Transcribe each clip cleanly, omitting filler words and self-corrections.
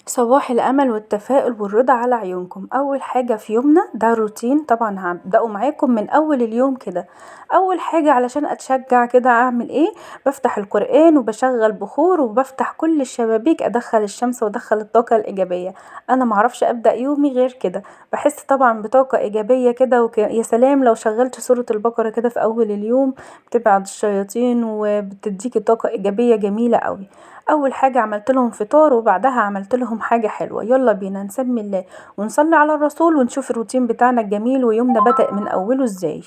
صباح الأمل والتفاؤل والرضا على عيونكم. أول حاجة في يومنا ده روتين طبعا هبدأه معاكم من أول اليوم كده. أول حاجة علشان أتشجع كده أعمل إيه؟ بفتح القرآن وبشغل بخور وبفتح كل الشبابيك، أدخل الشمس وأدخل الطاقة الإيجابية. أنا معرفش أبدأ يومي غير كده، بحس طبعا بطاقة إيجابية كده يا سلام لو شغلت سورة البقرة كده في أول اليوم، بتبعد الشياطين وبتديكي طاقة إيجابية جميلة قوي. اول حاجة عملت لهم فطار وبعدها عملت لهم حاجة حلوة. يلا بينا نسمي الله ونصلي على الرسول ونشوف الروتين بتاعنا الجميل ويومنا بدأ من اوله ازاي.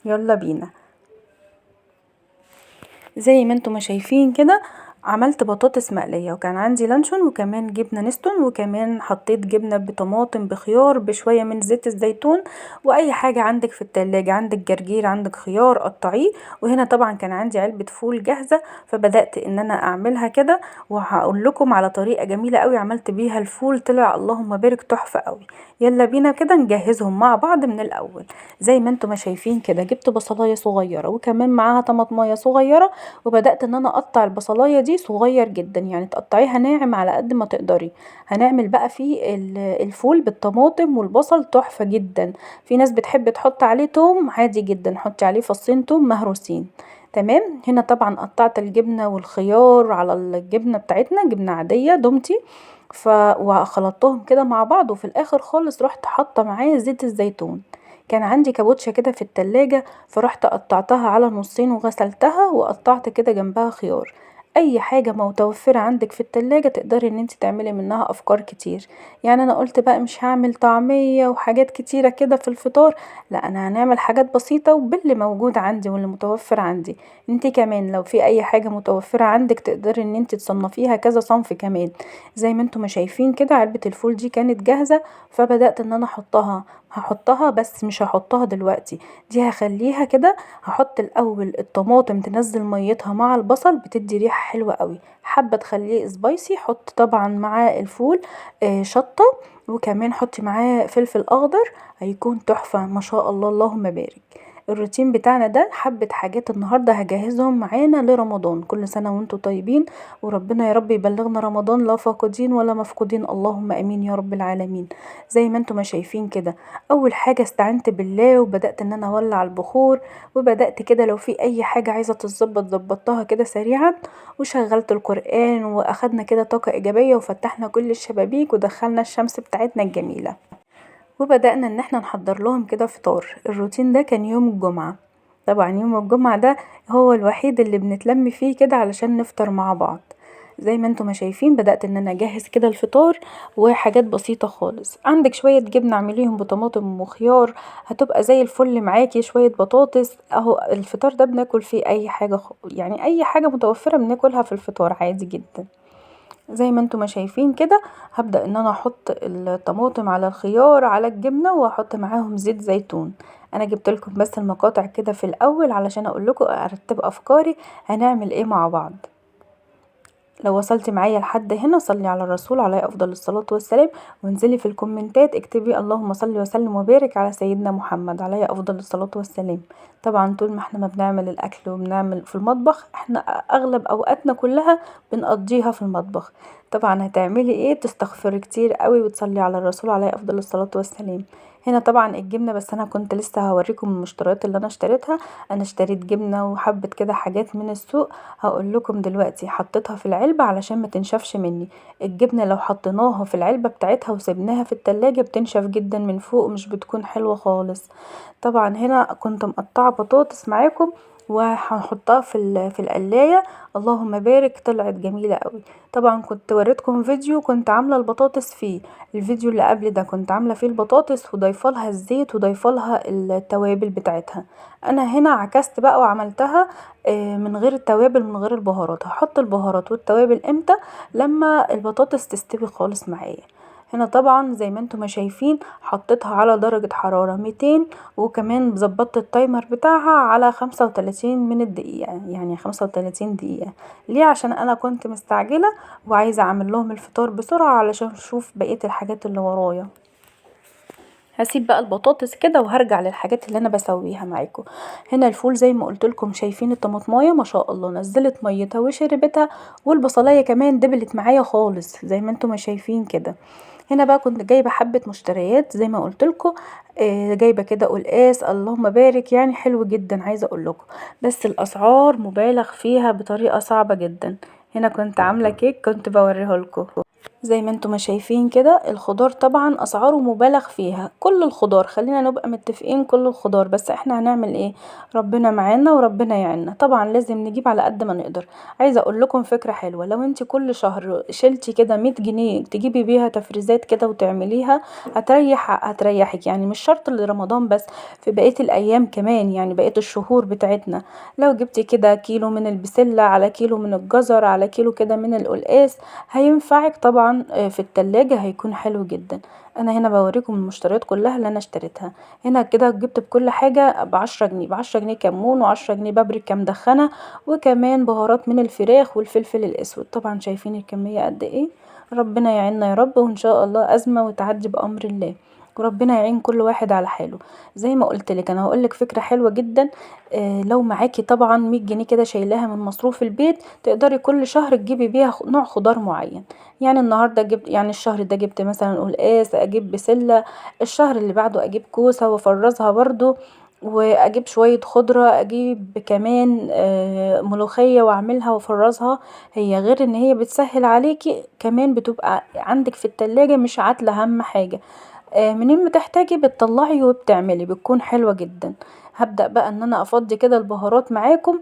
يلا بينا. زي ما انتم ما شايفين كده عملت بطاطس مقلية وكان عندي لانشون وكمان جبنة نستون وكمان حطيت جبنة بطماطم بخيار بشوية من زيت الزيتون واي حاجة عندك في التلاجة، عندك جرجير عندك خيار قطعيه. وهنا طبعا كان عندي علبة فول جاهزة فبدأت ان انا اعملها كده، وهقول لكم على طريقة جميلة قوي عملت بيها الفول طلع اللهم بارك تحفة قوي. يلا بينا كده نجهزهم مع بعض من الاول. زي ما انتم ما شايفين كده جبت بصلاية صغيرة وكمان معاها طماطمية صغيرة، وبدأت ان انا اقطع البصلاية دي صغير جدا، يعني تقطعيها ناعم على قد ما تقدري. هنعمل بقى فيه الفول بالطماطم والبصل تحفة جدا. في ناس بتحب تحط عليه توم عادي جدا، حطي عليه فصين توم مهروسين. تمام. هنا طبعا قطعت الجبنة والخيار على الجبنة بتاعتنا، جبنة عادية دومتي. وخلطتهم كده مع بعض وفي الاخر خالص رحت حاطه معاه زيت الزيتون. كان عندي كابوتشا كده في التلاجة فرحت قطعتها على نصين وغسلتها وقطعت كده جنبها خيار. اي حاجة متوفرة عندك في التلاجة تقدري ان انت تعملي منها افكار كتير. يعني انا قلت بقى مش هعمل طعمية وحاجات كتيرة كده في الفطار، لا انا هنعمل حاجات بسيطة وباللي موجود عندي واللي متوفر عندي. انت كمان لو في اي حاجة متوفرة عندك تقدري ان انت تصنفيها كذا صنف كمان. زي ما انتم ما شايفين كده علبة الفول دي كانت جاهزة، فبدأت ان انا هحطها بس مش هحطها دلوقتي، دي هخليها كده. هحط الاول الطماطم تنزل ميتها مع البصل بتدي ريحة حلوة قوي. حابة تخليه سبايسي حط طبعا مع الفول شطة، وكمان حطي معاه فلفل اخضر، هيكون تحفة ما شاء الله اللهم بارك. الروتين بتاعنا ده حبة حاجات النهاردة هجهزهم معانا لرمضان. كل سنة وانتم طيبين وربنا يا رب يبلغنا رمضان لا فاقدين ولا مفقودين، اللهم امين يا رب العالمين. زي ما انتم ما شايفين كده اول حاجة استعنت بالله وبدأت ان انا اولع البخور، وبدأت كده لو في اي حاجة عايزة تتظبط ظبطتها كده سريعا، وشغلت القرآن واخدنا كده طاقة ايجابية وفتحنا كل الشبابيك ودخلنا الشمس بتاعتنا الجميلة. وبدأنا ان احنا نحضر لهم كده فطار. الروتين ده كان يوم الجمعة. طبعا يوم الجمعة ده هو الوحيد اللي بنتلم فيه كده علشان نفطر مع بعض. زي ما انتم ما شايفين بدأت ان انا اجهز كده الفطار، وحاجات بسيطة خالص. عندك شوية جبنة اعمليهم بطماطم وخيار هتبقى زي الفل معاكي، شوية بطاطس اهو. الفطار ده بناكل فيه اي حاجة يعني اي حاجة متوفرة بناكلها في الفطار عادي جدا. زي ما انتم ما شايفين كده هبدأ ان انا احط الطماطم على الخيار على الجبنة واحط معاهم زيت زيتون. انا جبت لكم بس المقاطع كده في الاول علشان اقول لكم ارتب افكاري هنعمل ايه مع بعض. لو وصلتي معايا لحد هنا صلي على الرسول عليه افضل الصلاة والسلام، وانزلي في الكومنتات اكتبي اللهم صل وسلم وبارك على سيدنا محمد عليه افضل الصلاة والسلام. طبعا طول ما احنا ما بنعمل الاكل وبنعمل في المطبخ احنا اغلب اوقاتنا كلها بنقضيها في المطبخ. طبعا هتعملي ايه؟ تستغفري كتير قوي وتصلي على الرسول عليه افضل الصلاة والسلام. هنا طبعا الجبنة بس انا كنت لسه هوريكم المشتريات اللي انا اشتريتها. انا اشتريت جبنة وحبة كده حاجات من السوق، هقول لكم دلوقتي حطيتها في العلبة علشان ما تنشفش مني. الجبنة لو حطيناها في العلبة بتاعتها وسبناها في التلاجة بتنشف جدا من فوق مش بتكون حلوة خالص. طبعا هنا كنت مقطعة بطاطس معاكم وهحطها في القلاية. اللهم بارك طلعت جميلة قوي. طبعا كنت وريتكم فيديو كنت عاملة البطاطس فيه، الفيديو اللي قبل ده كنت عاملة فيه البطاطس وضيفالها الزيت وضيفالها التوابل بتاعتها. انا هنا عكست بقى وعملتها من غير التوابل من غير البهارات. هحط البهارات والتوابل امتى؟ لما البطاطس تستوي خالص معايا. هنا طبعا زي ما انتم ما شايفين حطيتها على درجة حرارة 200، وكمان ظبطت التايمر بتاعها على 35 من الدقيقة، يعني 35 دقيقة. ليه؟ عشان انا كنت مستعجلة وعايزة اعمل لهم الفطار بسرعة علشان اشوف بقية الحاجات اللي ورايا. هسيب بقى البطاطس كده وهرجع للحاجات اللي انا بسويها معاكم. هنا الفول زي ما قلتلكم، شايفين الطماطمايه ما شاء الله نزلت ميتها وشربتها، والبصلايه كمان دبلت معايا خالص زي ما انتم ما شايفين كده. هنا بقى كنت جايبه حبه مشتريات زي ما قلتلكم، جايبه كده قلقاس اللهم بارك، يعني حلو جدا عايزه اقولكم، بس الاسعار مبالغ فيها بطريقه صعبه جدا. هنا كنت عامله كيك كنت بوريهولكم زي ما انتم ما شايفين كده. الخضار طبعا اسعاره مبالغ فيها، كل الخضار خلينا نبقى متفقين، كل الخضار، بس احنا هنعمل ايه، ربنا معانا وربنا يعيننا، طبعا لازم نجيب على قد ما نقدر. عايزه اقول لكم فكره حلوه، لو انت كل شهر شلتي كده 100 جنيه تجيبي بيها تفريزات كده وتعمليها، هتريحك، يعني مش شرط لرمضان بس، في بقيه الايام كمان، يعني بقيه الشهور بتاعتنا. لو جبتي كده كيلو من البسله على كيلو من الجزر على كيلو كده من القلقاس، هينفعك طبعا في التلاجة، هيكون حلو جدا. انا هنا بوريكم المشتريات كلها اللي انا اشتريتها. هنا كده جبت بكل حاجة ب10 جنيه، ب10 جنيه كمون و10 جنيه بابريكا مدخنة، وكمان بهارات من الفراخ والفلفل الاسود. طبعا شايفين الكمية قد ايه. ربنا يعيننا يا رب، وان شاء الله ازمة وتعدي بامر الله، وربنا يعين كل واحد على حاله. زي ما قلتلك انا هقولك فكرة حلوة جدا. لو معاكي طبعا 100 جنيه كده شايلاها من مصروف البيت، تقدري كل شهر تجيبي بيها نوع خضار معين. يعني النهارده جبت، يعني الشهر ده جبت مثلا قلقاس، اجيب بسله، الشهر اللي بعده اجيب كوسه وافرزها برضو، واجيب شويه خضره، اجيب كمان ملوخيه واعملها وافرزها. هي غير ان هي بتسهل عليكي، كمان بتبقى عندك في التلاجة مش عاتلة هم حاجه. منين ما تحتاجي بتطلعي وبتعملي، بتكون حلوه جدا. هبدأ بقى ان انا افضي كده البهارات معاكم.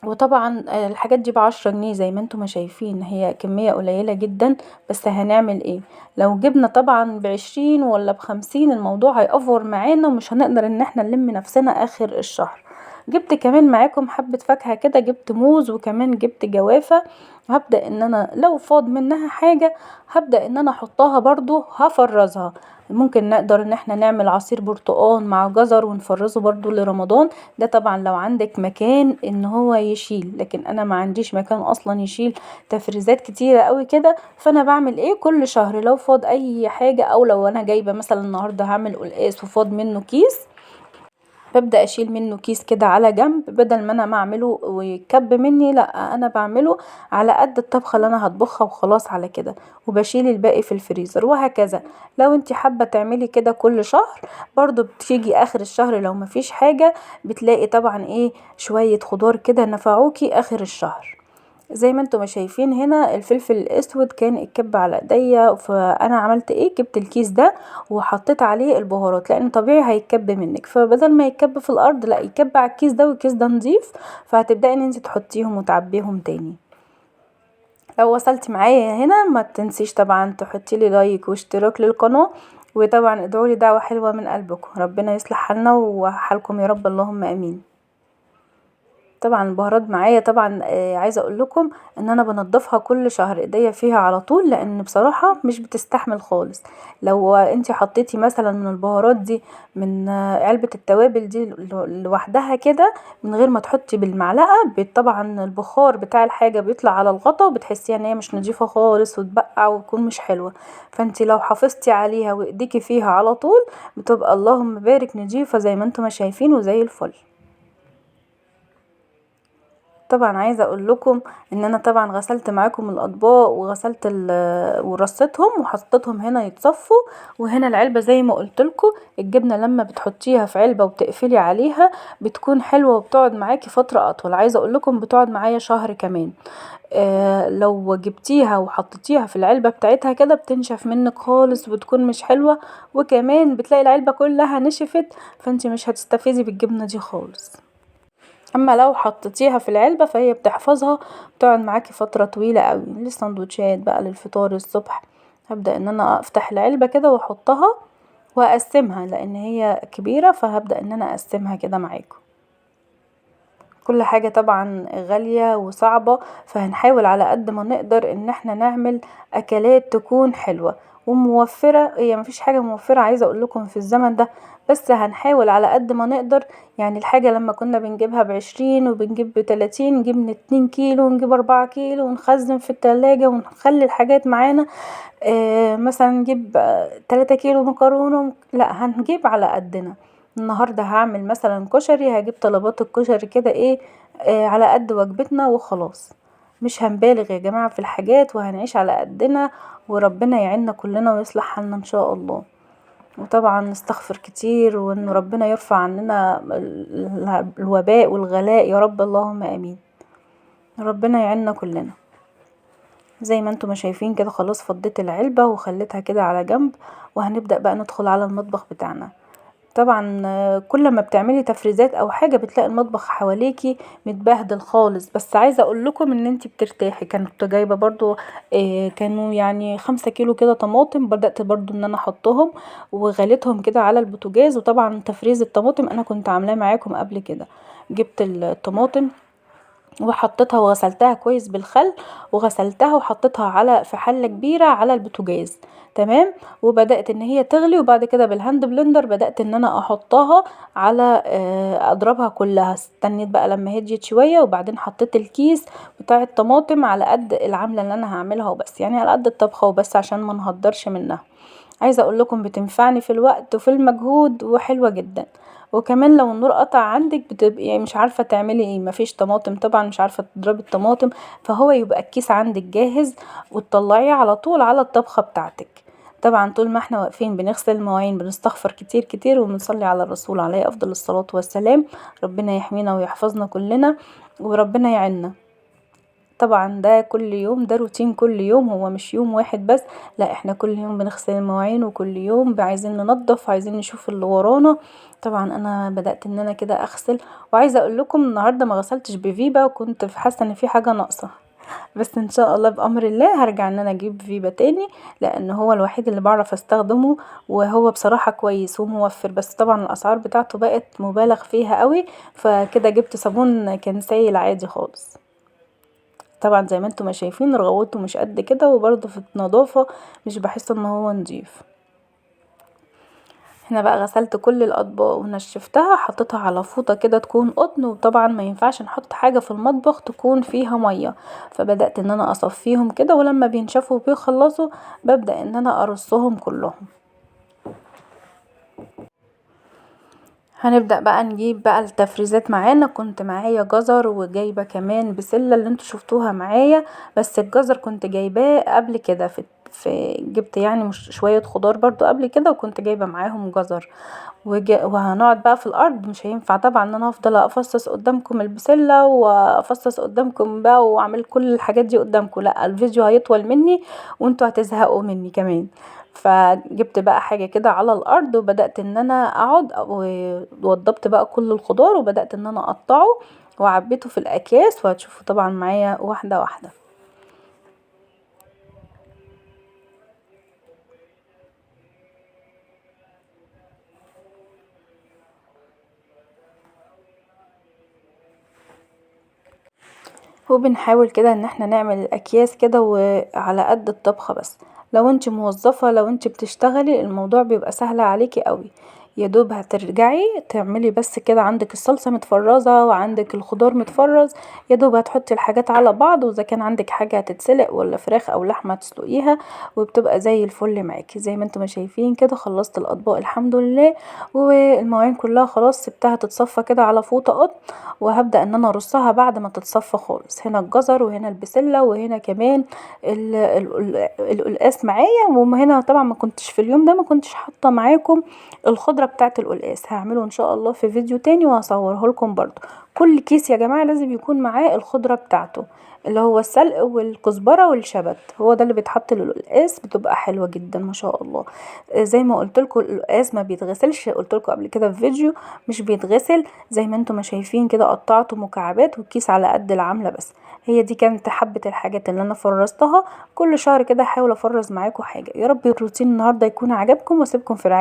وطبعا الحاجات دي ب10 جنيه زي ما انتم ما شايفين، هي كمية قليلة جدا، بس هنعمل ايه، لو جبنا طبعا ب20 ولا ب50 الموضوع هيأفور معانا، ومش هنقدر ان احنا نلم نفسنا اخر الشهر. جبت كمان معاكم حبة فاكهة كده، جبت موز وكمان جبت جوافة. هبدأ ان انا لو فاض منها حاجة، هبدأ ان انا احطها برضو هفرزها. ممكن نقدر ان احنا نعمل عصير برتقان مع جزر ونفرزه برضو لرمضان. ده طبعا لو عندك مكان ان هو يشيل، لكن انا ما عنديش مكان اصلا يشيل تفريزات كتيرة قوي كده. فانا بعمل ايه، كل شهر لو فاض اي حاجة، او لو انا جايبة مثلا النهاردة هعمل قلقاس وفاض منه كيس، ببدأ اشيل منه كيس كده على جنب، بدل ما انا ما اعمله ويكب مني، لا انا بعمله على قد الطبخة اللي انا هطبخها وخلاص على كده، وبشيل الباقي في الفريزر وهكذا. لو انتي حابة تعملي كده كل شهر، برضو بتيجي اخر الشهر لو مفيش حاجة، بتلاقي طبعا ايه شوية خضار كده نفعوكي اخر الشهر. زي ما انتم ما شايفين هنا الفلفل الاسود كان اتكب على ايديا، فانا عملت ايه، جبت الكيس ده وحطيت عليه البهارات، لان طبيعي هيتكب منك، فبدل ما يتكب في الارض لا يتكب على الكيس ده، والكيس ده نضيف، فهتبداي ان انت تحطيهم وتعبيهم تاني. لو وصلتي معايا هنا ما تنسيش طبعا تحطي لي لايك واشتراك للقناه، وطبعا ادعوا لي دعوه حلوه من قلبكم، ربنا يصلح حالنا وحالكم يا رب، اللهم امين. طبعا البهارات معايا طبعا عايزه اقول لكم ان انا بنضفها كل شهر، ايديا فيها على طول، لان بصراحه مش بتستحمل خالص. لو انتي حطيتي مثلا من البهارات دي، من علبه التوابل دي لوحدها كده، من غير ما تحطي بالمعلقه، طبعا البخار بتاع الحاجه بيطلع على الغطا، وبتحسيها ان هي مش نظيفه خالص وتبقع وتكون مش حلوه. فانتي لو حافظتي عليها وايديكي فيها على طول، بتبقى اللهم بارك نظيفه زي ما انتم ما شايفين وزي الفل. طبعا عايزه اقول لكم ان انا طبعا غسلت معاكم الاطباق وغسلت ورصيتهم وحطيتهم هنا يتصفوا. وهنا العلبه زي ما قلت لكم، الجبنه لما بتحطيها في علبه وبتقفلي عليها بتكون حلوه وبتقعد معاكي فتره اطول، عايزه اقول لكم بتقعد معايا شهر كمان. لو جبتيها وحطيتيها في العلبه بتاعتها كده بتنشف منك خالص وبتكون مش حلوه، وكمان بتلاقي العلبه كلها نشفت، فانتي مش هتستفيدي بالجبنه دي خالص. اما لو حطيتيها في العلبة فهي بتحفظها، بتقعد معاكي فترة طويلة قوي للسندوتشات بقى للفطار الصبح. هبدأ ان انا افتح العلبة كده واحطها واقسمها، لان هي كبيرة، فهبدأ ان انا اقسمها كده معاكم. كل حاجة طبعا غالية وصعبة، فهنحاول على قد ما نقدر ان احنا نعمل اكلات تكون حلوة وموفرة. هي مفيش حاجة موفرة عايزة اقولكم في الزمن ده، بس هنحاول على قد ما نقدر. يعني الحاجة لما كنا بنجيبها ب20 وبنجيب ب30، نجيب من 2 كيلو ونجيب 4 كيلو ونخزن في التلاجة ونخلي الحاجات معانا. مثلا نجيب 3 كيلو مكرونة، لا هنجيب على قدنا. النهاردة هعمل مثلا كشري، هجيب طلبات الكشري كده ايه، على قد وجبتنا وخلاص. مش هنبالغ يا جماعة في الحاجات، وهنعيش على قدنا، وربنا يعيننا كلنا ويصلح حالنا ان شاء الله. وطبعا نستغفر كتير، وان ربنا يرفع عننا الوباء والغلاء يا رب، اللهم امين. ربنا يعيننا كلنا. زي ما انتم ما شايفين كده خلاص فضيت العلبة وخليتها كده على جنب، وهنبدأ بقى ندخل على المطبخ بتاعنا. طبعا كل ما بتعملي تفريزات او حاجة بتلاقي المطبخ حواليكي متبهدل خالص، بس عايزة اقول لكم ان انتي بترتاحي. كنت جايبة برضو كانوا يعني 5 كيلو كده طماطم، بدأت برضو ان انا احطهم وغليتهم كده على البوتاجاز. وطبعا تفريز الطماطم انا كنت عاملاه معاكم قبل كده. جبت الطماطم وحطيتها وغسلتها كويس بالخل، وغسلتها وحطيتها في حلة كبيرة على البوتاجاز. تمام. وبدأت ان هي تغلي، وبعد كده بالهاند بلندر بدأت ان انا احطها على اضربها كلها. استنيت بقى لما هديت شوية، وبعدين حطيت الكيس بتاع الطماطم على قد العملة اللي انا هعملها وبس، يعني على قد الطبخة وبس عشان ما نهدرش منها. عايزة اقول لكم بتنفعني في الوقت وفي المجهود، وحلوة جدا. وكمان لو النور قطع عندك بتبقي مش عارفة تعملي ايه، مفيش طماطم طبعا، مش عارفة تضربي الطماطم، فهو يبقى الكيس عندك جاهز وتطلعيه على طول على الطبخة بتاعتك. طبعا طول ما احنا واقفين بنغسل المواعين بنستغفر كتير كتير وبنصلي على الرسول عليه افضل الصلاة والسلام. ربنا يحمينا ويحفظنا كلنا، وربنا يعيننا. طبعا ده كل يوم، ده روتين كل يوم، هو مش يوم واحد بس. لا احنا كل يوم بنغسل المواعين، وكل يوم عايزين ننظف، عايزين نشوف اللي ورانا. طبعا انا بدأت ان انا كده اغسل. وعايزه اقول لكم النهارده ما غسلتش بفيبا، وكنت حاسه ان في حاجه ناقصه. بس ان شاء الله بامر الله هرجع ان انا اجيب فيبا تاني، لان هو الوحيد اللي بعرف استخدمه، وهو بصراحه كويس وموفر. بس طبعا الاسعار بتاعته بقت مبالغ فيها قوي، فكده جبت صابون كان سايل عادي خالص. طبعا زي ما انتم ما شايفين رغوته مش قد كده، وبرده في النظافة مش بحس ان هو نضيف. هنا بقى غسلت كل الاطباق ونشفتها، حطيتها على فوطة كده تكون قطن. وطبعا ما ينفعش نحط حاجة في المطبخ تكون فيها مية، فبدأت ان انا اصفيهم كده، ولما بينشفوا وبيخلصوا ببدأ ان انا ارصهم كلهم. هنبدأ بقى نجيب بقى التفريزات معانا. كنت معايا جزر، وجايبة كمان بسلة اللي انتوا شفتوها معايا، بس الجزر كنت جايباه قبل كده جبت يعني مش شوية خضار برضو قبل كده، وكنت جايبة معاهم جزر. وهنقعد بقى في الارض، مش هينفع طبعا ان انا افضل افصص قدامكم البسلة وافصص قدامكم بقى واعمل كل الحاجات دي قدامكم، لا الفيديو هيطول مني وانتوا هتزهقوا مني كمان. فجبت بقى حاجة كده على الارض، وبدأت ان انا اقعد ووضبت بقى كل الخضار، وبدأت ان انا اقطعه وعبيته في الاكياس، وهتشوفوا طبعا معايا واحدة واحدة. وبنحاول كده ان احنا نعمل الاكياس كده وعلى قد الطبخة بس. لو انت موظفة، لو انت بتشتغلي، الموضوع بيبقى سهل عليكي قوي. يا دوب هترجعي تعملي بس كده، عندك الصلصة متفرزة وعندك الخضار متفرز، يا دوب هتحطي الحاجات على بعض، واذا كان عندك حاجة هتتسلق ولا فراخ او لحمة تسلقيها، وبتبقى زي الفل معاكي. زي ما انتم ما شايفين كده خلصت الاطباق الحمد لله، والمواعين كلها خلاص سبتها تتصفى كده على فوطة قط. وهبدأ ان انا ارصها بعد ما تتصفى خالص. هنا الجزر، وهنا البسلة، وهنا كمان القلقاس معايا. وهنا طبعا ما كنتش في اليوم ده ما كنتش حاطه معاكم الخضرة بتاعه القلقاس، هعمله ان شاء الله في فيديو تاني وهصوره لكم برضو. كل كيس يا جماعة لازم يكون معاه الخضرة بتاعته، اللي هو السلق والكزبرة والشبت، هو ده اللي بيتحط للقلقاس، بتبقى حلوة جدا ما شاء الله. زي ما قلت لكم القلقاس ما بيتغسلش، قلت لكم قبل كده في فيديو مش بيتغسل. زي ما انتم ما شايفين كده قطعته مكعبات، والكيس على قد العملة بس. هي دي كانت حبة الحاجات اللي انا فرزتها. كل شهر كده احاول افرز معاكم حاجة. يا رب الروتين النهاردة يكون عجبكم، واسيبكم في رعاية